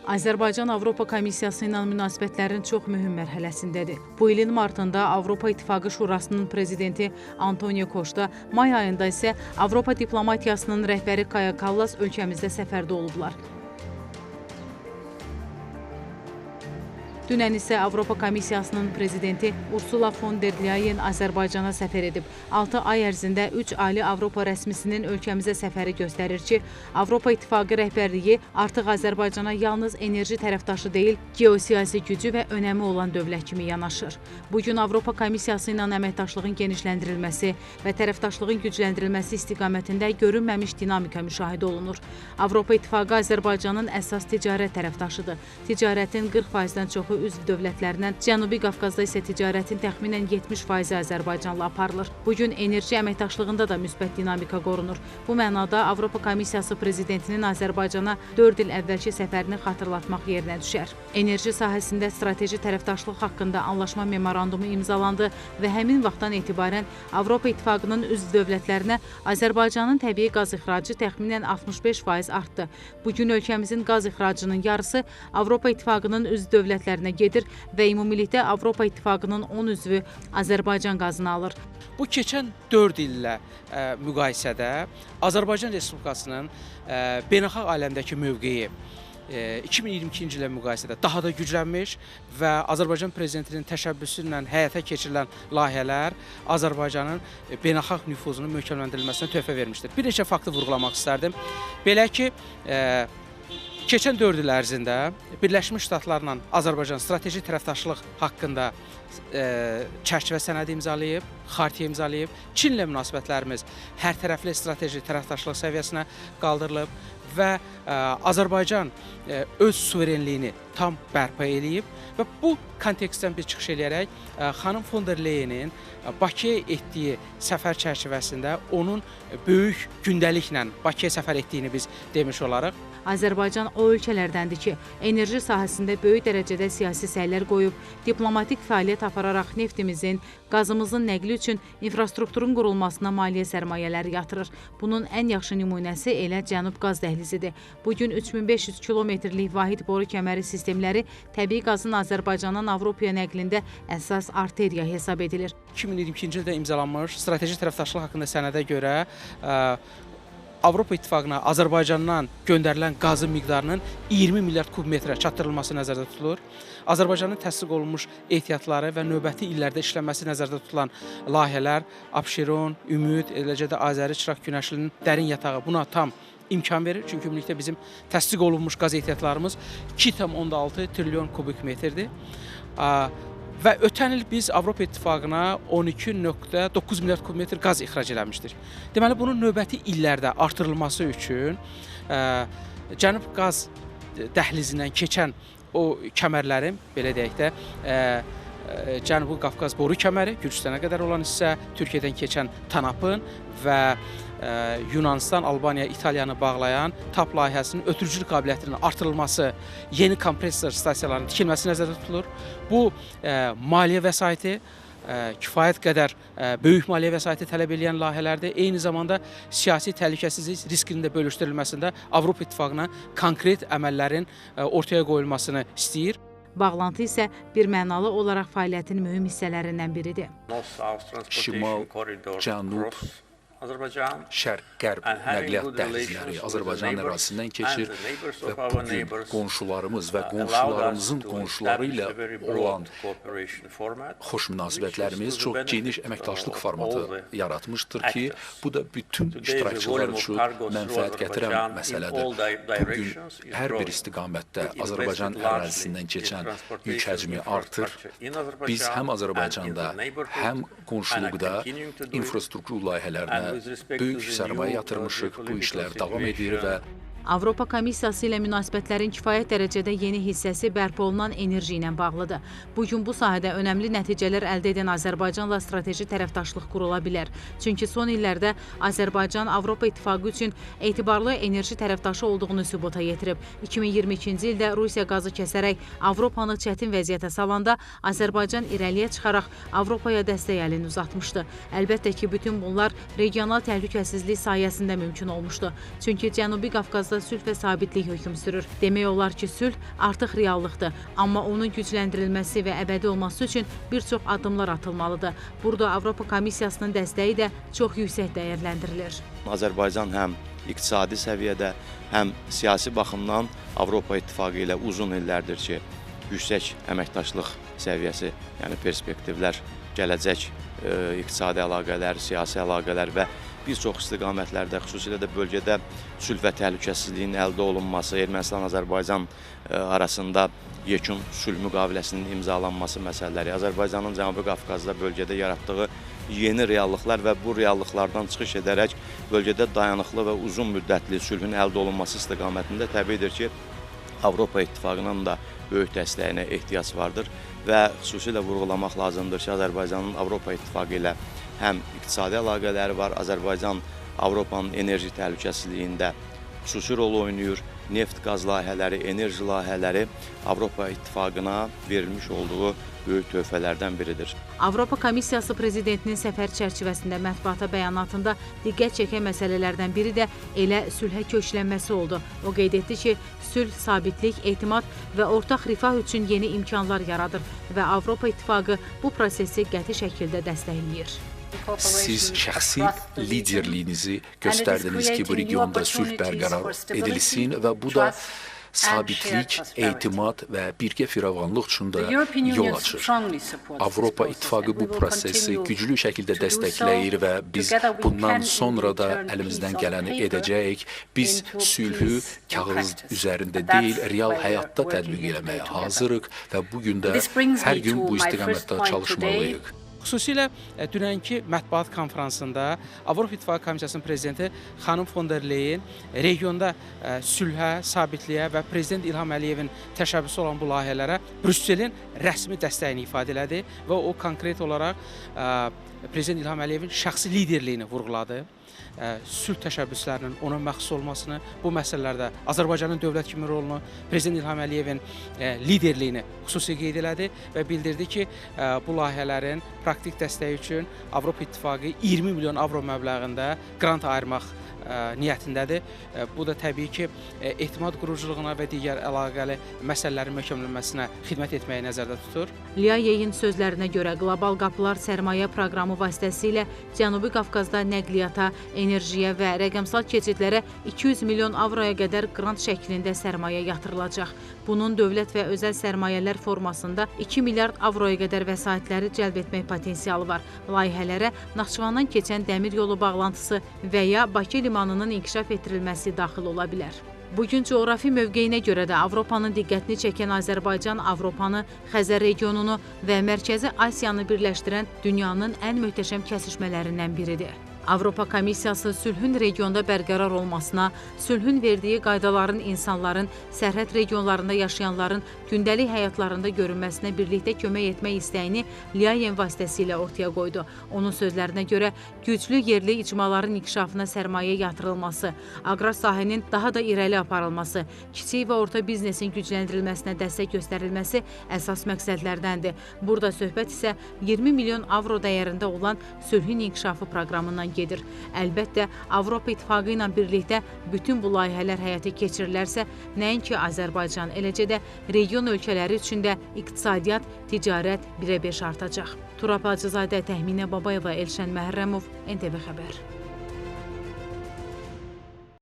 Azərbaycan Avropa Komissiyası ilə münasibətlərin çox mühüm mərhələsindədir. Bu ilin martında Avropa İttifaqı Şurasının prezidenti Antonio Costa, may ayında isə Avropa diplomatiyasının rəhbəri Kaja Kallas ölkəmizdə səfərdə olublar. Dünən isə Avropa Komissiyasının prezidenti Ursula von der Leyen Azərbaycana səfər edib. 6 ay ərzində 3 ali Avropa rəsmisinin ölkəmizə səfəri göstərir ki, Avropa İttifaqı rəhbərliyi artıq Azərbaycana yalnız enerji tərəfdaşı deyil, geosiyasi gücü və önəmi olan dövlət kimi yanaşır. Bugün Avropa Komissiyası ilə əməkdaşlığın genişləndirilməsi və tərəfdaşlığın gücləndirilməsi istiqamətində görünməmiş dinamika müşahidə olunur. Avropa İttifaqı Azərbaycanın əsas ticarət tərəfdaşıdır. Ticarətin 40%-dən çoxu üzv dövlətlərindən, Cənubi Qafqazda isə ticarətin təxminən 70% Azərbaycanla aparılır. Bugün enerji əməkdaşlığında da müsbət dinamika qorunur. Bu mənada Avropa Komissiyası prezidentinin Azərbaycana 4 il əvvəlki səfərini xatırlatmaq yerinə düşər. Enerji sahəsində strateji tərəfdaşlıq haqqında anlaşma memorandumu imzalandı və həmin vaxtdan etibarən Avropa İttifaqının üzv dövlətlərinə Azərbaycanın təbii qaz ixracı təxminən 65% artdı. Bugün ölkəmizin qaz ixracının yarısı Avropa İttifaqının üzv dövlətlərinə gedir və ümumilikdə Avropa İttifaqının 10 üzvü Azərbaycan qazını alır. Bu keçən 4 illə müqayisədə Azərbaycan Respublikasının beynəlxalq aləmdəki mövqeyi 2022-ci ilə müqayisədə daha da güclənmiş və Azərbaycan prezidentinin təşəbbüsü ilə həyata keçirilən layihələr Azərbaycanın beynəlxalq nüfuzunun möhkəmləndirilməsinə töhfə vermişdir. Bir neçə faktı vurğulamaq istərdim. Belə ki, keçən 4 il ərzində Birləşmiş Ştatlarla Azərbaycan strateji tərəfdaşlıq haqqında çərçivə sənədi imzalayıb, xartiyə imzalayıb. Çinlə münasibətlərimiz hərtərəfli strateji tərəfdaşlıq səviyyəsinə qaldırılıb və Azərbaycan öz suverenliyini tam bərpa eləyib və bu kontekstdən bir çıxış edərək xanım von der Leyenin Bakıya etdiyi səfər çərçivəsində onun böyük gündəliklə Bakıya səfər etdiyini biz demiş olarıq. Azərbaycan o ölkələrdəndir ki, enerji sahəsində böyük dərəcədə siyasi səylər qoyub, diplomatik fəaliyyət apararaq neftimizin, qazımızın nəqli üçün infrastrukturun qurulmasına maliyyə sərmayələri yatırır. Bunun ən yaxşı nümunəsi elə Cənub qaz dəhlizidir. Bugün 3500 kilometrlik vahid boru kəməri sistemləri təbii qazın Azərbaycandan Avropaya nəqlində əsas arteriya hesab edilir. 2022-ci ildə imzalanmış strateji tərəfdaşlıq haqqında sənədə görə Avropa İttifaqına Azərbaycandan göndərilən qazın miqdarının 20 milyard kub metrə çatdırılması nəzərdə tutulur. Azərbaycanın təsdiq olunmuş ehtiyatları və növbəti illərdə işlənməsi nəzərdə tutulan layihələr Abşeron, Ümid, eləcə də Azəri Çıraq Günəşlinin dərin yatağı buna tam imkan verir. Çünki ümumilikdə bizim təsdiq olunmuş qaz ehtiyatlarımız 2,6 trilyon kubik metrdir. Və ötən il biz Avropa İttifaqına 12,9 milyard kubmetr qaz ixrac eləmişdir. Deməli, bunun növbəti illərdə artırılması üçün Cənub qaz dəhlizindən keçən o kəmərlərin, belə deyək də, Cənubi Qafqaz boru kəməri, Gürcüstana qədər olan hissə, Türkiyədən keçən TANAP-ın və Yunanistan, Albaniya, İtaliyanı bağlayan TAP layihəsinin ötürücülük qabiliyyətinin artırılması, yeni kompresor stasiyalarının tikilməsi nəzərdə tutulur. Bu maliyyə vəsaiti, kifayət qədər böyük maliyyə vəsaiti tələb edən layihələrdir. Eyni zamanda siyasi təhlükəsizlik riskinin də bölüşdürülməsində Avropa İttifaqına konkret əməllərin ortaya qoyulmasını istəyir. Bağlantı isə bir mənalı olaraq fəaliyyətin mühüm hissələrindən biridir. Şimal, Cənub, Şərq-Qərb nəqliyyat dəhlizləri Azərbaycan ərazisindən keçir və bugün qonşularımız və qonşularımızın qonşuları ilə olan xoş münasibətlərimiz çox geniş əməkdaşlıq formatı yaratmışdır ki, bu da bütün iştirakçılar üçün mənfəət gətirən məsələdir. Bugün hər bir istiqamətdə Azərbaycan ərazisindən keçən yük həcmi artır. Biz həm Azərbaycanda, həm qonşuluqda infrastruktur layihələrinə böyük sərmayə yatırmışıq, bu işlər davam edir və Avropa Komissiyası ilə münasibətlərin kifayət dərəcədə yeni hissəsi bərpa olunan enerji ilə bağlıdır. Bugün bu sahədə önəmli nəticələr əldə edən Azərbaycanla strateji tərəfdaşlıq qurula bilər. Çünki son illərdə Azərbaycan Avropa İttifaqı üçün etibarlı enerji tərəfdaşı olduğunu sübuta yetirib. 2022-ci ildə Rusiya qazı kəsərək Avropanı çətin vəziyyətə salanda Azərbaycan irəliyə çıxaraq Avropaya dəstək əlini uzatmışdı. Əlbəttə ki, bütün bunlar regional təhlükəsizlik sayəsində mümkün olmuşdu. Çünki Cənubi Qafqazda Kafqazda sülh və sabitlik hökm sürür. Demək olar ki, sülh artıq reallıqdır, amma onun gücləndirilməsi və əbədi olması üçün bir çox addımlar atılmalıdır. Burada Avropa Komissiyasının dəstəyi də çox yüksək dəyərləndirilir. Azərbaycan həm iqtisadi səviyyədə, həm siyasi baxımdan Avropa İttifaqı ilə uzun illərdir ki, yüksək əməkdaşlıq səviyyəsi, yəni perspektivlər, gələcək iqtisadi əlaqələr, siyasi əlaqələr və bir çox istiqamətlərdə, xüsusilə də bölgədə sülh və təhlükəsizliyin əldə olunması, Ermənistan-Azərbaycan arasında yekun sülh müqaviləsinin imzalanması məsələləri, Azərbaycanın Cənubi Qafqazda bölgədə yaratdığı yeni reallıqlar və bu reallıqlardan çıxış edərək bölgədə dayanıqlı və uzun müddətli sülhün əldə olunması istiqamətində təbiidir ki, Avropa İttifaqının da böyük dəstəyinə ehtiyac vardır və xüsusilə vurğulamaq lazımdır ki, Azərbaycanın Avropa İttifaqı ilə həm iqtisadi əlaqələri var, Azərbaycan Avropanın enerji təhlükəsizliyində xüsusi rol oynayır, neft, qaz layihələri, enerji layihələri Avropa İttifaqına verilmiş olduğu böyük töhfələrdən biridir. Avropa Komissiyası prezidentinin səfər çərçivəsində mətbuata bəyanatında diqqət çəkən məsələlərdən biri də elə sülhə köklənməsi oldu. O qeyd etdi ki, sülh, sabitlik, etimad və ortaq rifah üçün yeni imkanlar yaradır və Avropa İttifaqı bu prosesi qəti şəkildə dəstəkləyir. Siz şəxsi liderliyinizi göstərdiniz ki, bu regionda sülh bərqərar edilsin və bu da sabitlik, etimad və birgə firavanlıq üçün də yol açır. Avropa İttifaqı bu prosesi güclü şəkildə dəstəkləyir və biz bundan sonra da əlimizdən gələni edəcəyik. Biz sülhü kağız üzərində deyil, real həyatda tətbiq eləməyə hazırıq və bugün də hər gün bu istiqamətdə çalışmalıyıq. Xüsusilə dünənki mətbuat konfransında Avropa İttifaqı Komissiyasının prezidenti xanım von der Leyen regionda sülhə, sabitliyə və prezident İlham Əliyevin təşəbbüsü olan bu layihələrə Brüsselin rəsmi dəstəyini ifadə elədi və o konkret olaraq prezident İlham Əliyevin şəxsi liderliyini vurğuladı. Sülh təşəbbüslərinin ona məxsus olmasını, bu məsələlərdə Azərbaycanın dövlət kimi rolunu, prezident İlham Əliyevin liderliyini xüsusi qeyd elədi və bildirdi ki, bu layihələrin praktik dəstəyi üçün Avropa İttifaqı 20 milyon avro məbləğində qrant ayırmaq niyyətindədir. Bu da təbii ki, etimad quruculuğuna və digər əlaqəli məsələlərin möhkəmlənməsinə xidmət etməyi nəzərdə tutur. Liayeyin sözlərinə görə Qlobal Qapılar sərmayə proqramı vasitəsilə Cənubi Qafqazda nəqliyyata, enerjiyə və rəqəmsal keçidlərə 200 milyon avroya qədər qrant şəklində sərmayə yatırılacaq. Bunun dövlət və özəl sərmayələr formasında 2 milyard avroya qədər vəsaitləri cəlb etmək potensialı var. Layihələrə Naxçıvandan keçən dəmir yolu bağlantısı və ya Bakı limanının inkişaf etdirilməsi daxil ola bilər. Bugün coğrafi mövqeyinə görə də Avropanın diqqətini çəkən Azərbaycan Avropanı, Xəzər regionunu və Mərkəzi Asiyanı birləşdirən dünyanın ən möhtəşəm kəsişmələrindən biridir. Avropa Komissiyası sülhün regionda bərqərar olmasına, sülhün verdiyi qaydaların insanların, sərhəd regionlarında yaşayanların gündəlik həyatlarında görünməsinə birlikdə kömək etmək istəyini Liayen vasitəsilə ortaya qoydu. Onun sözlərinə görə güclü yerli icmaların inkişafına sərmayə yatırılması, aqrar sahənin daha da irəli aparılması, kiçik və orta biznesin gücləndirilməsinə dəstək göstərilməsi əsas məqsədlərdəndir. Burada söhbət isə 20 milyon avro dəyərində olan sülhün inkişafı proqramından gedir. Əlbəttə, Avropa İttifaqı ilə birlikdə bütün bu layihələr həyata keçirilərsə, nəinki Azərbaycan, eləcə də region ölkələri üçün də iqtisadiyyat, ticarət birə-beş artacaq. Turab Hacızadə, Təxminə Babayeva, Elşən Məhərrəmov, NTV Xəbər.